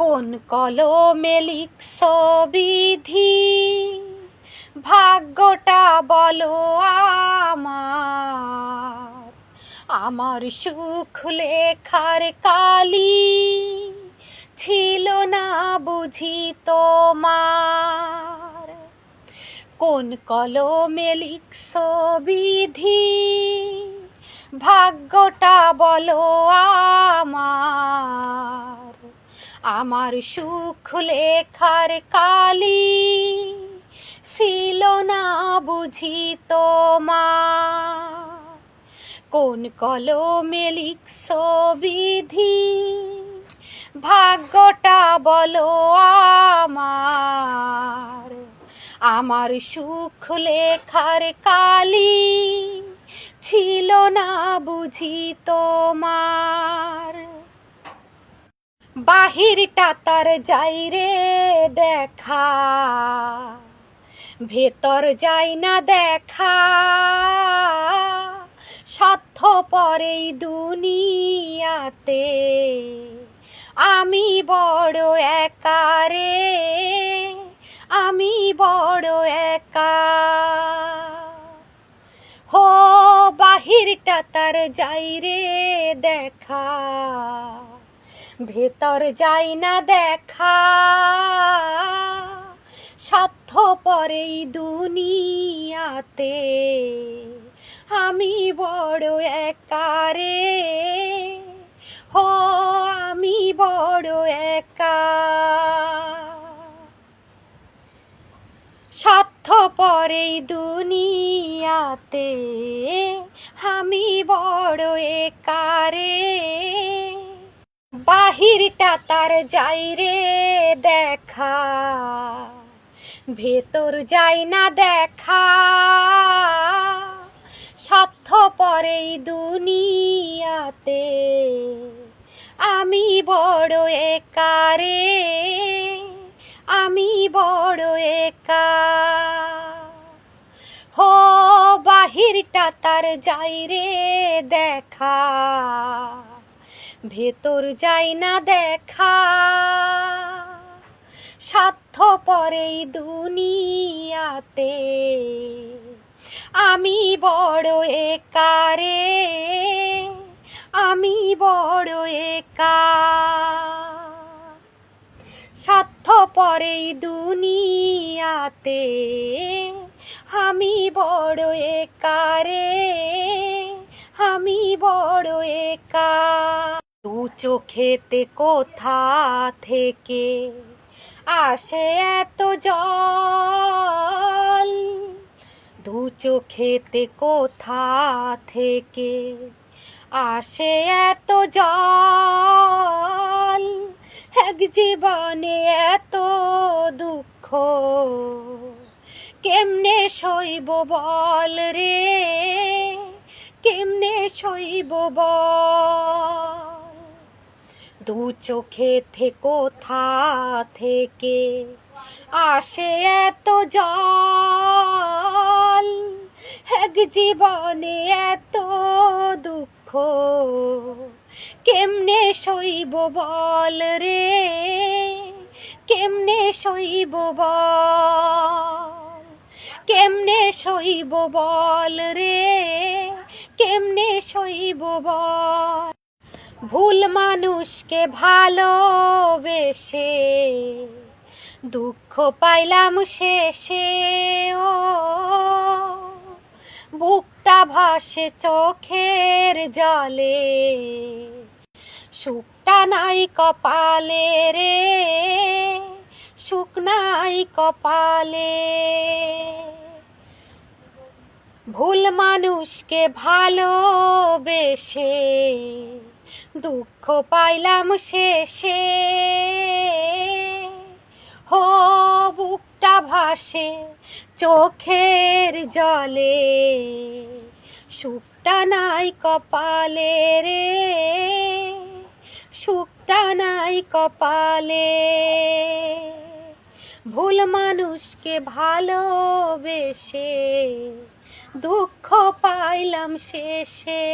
কোন কলমে লিখছ বিধি, ভাগ্যটা বলো আমার। আমার সুখ লেখার কালি ছিল না বুঝি তোমার। কোন কলমে লিখছ বিধি, ভাগ্যটা বলো আমার। আমার সুখ লেখার কালি ছিল না বুঝি তোমার। কোন কলমে লিখছ বিধি, ভাগ্যটা বলো আমার। আমার সুখ লেখার কালি ছিল না বুঝি তোমার। বাহিরটা তার যাই রে দেখা, ভেতর যাই না দেখা। স্বার্থপর এই দুনিয়াতে আমি বড় একা রে, আমি বড় একা। হো বাহিরটা তার যাই রে দেখা, ভেতর যাই না দেখা। স্বার্থপর এই দুনিয়াতে আমি বড় একা রে, হো আমি বড় একা। স্বার্থপর এই দুনিয়াতে আমি বড় একা রে। বাহিরটা তার যাই রে দেখা, ভেতর যাই না দেখা। স্বার্থপর এই দুনিয়াতে আমি বড় একা রে, আমি বড় একা। হো বাহিরটা তার যাই রে দেখা, ভেতর যাই না দেখা। স্বার্থপর এই দুনিয়াতে আমি বড় একা রে, আমি বড় একা। স্বার্থপর এই দুনিয়াতে আমি বড় একা রে, আমি বড় একা। দু চোখেতে কোথা থেকে আসে এত জল, দু চোখেতে কোথা থেকে আসে এত জল। এক জীবনে এত দুঃখ কেমনে সইব বল রে, কেমনে সইব বল। দু চোখেতে কোথা থেকে আসে এত জল। এক জীবনে এত দুঃখ কেমনে সইব বল রে, কেমনে সইব বল। কেমনে সইব বল রে, কেমনে সইব বল। ভুল মানুষকে ভালোবেসে দুঃখ পাইলাম শেষে, ও বুকটা ভাসে চোখের জলে। সুখটা নাই কপালে রে, সুখ নাই কপালে। ভুল মানুষকে ভালোবেসে দুঃখ পাইলাম শেষে। হো বুকটা ভাসে চোখের জলে। সুখটা নাই কপালে রে, সুখটা নাই কপালে। ভুল মানুষকে ভালোবেসে দুঃখ পাইলাম শেষে।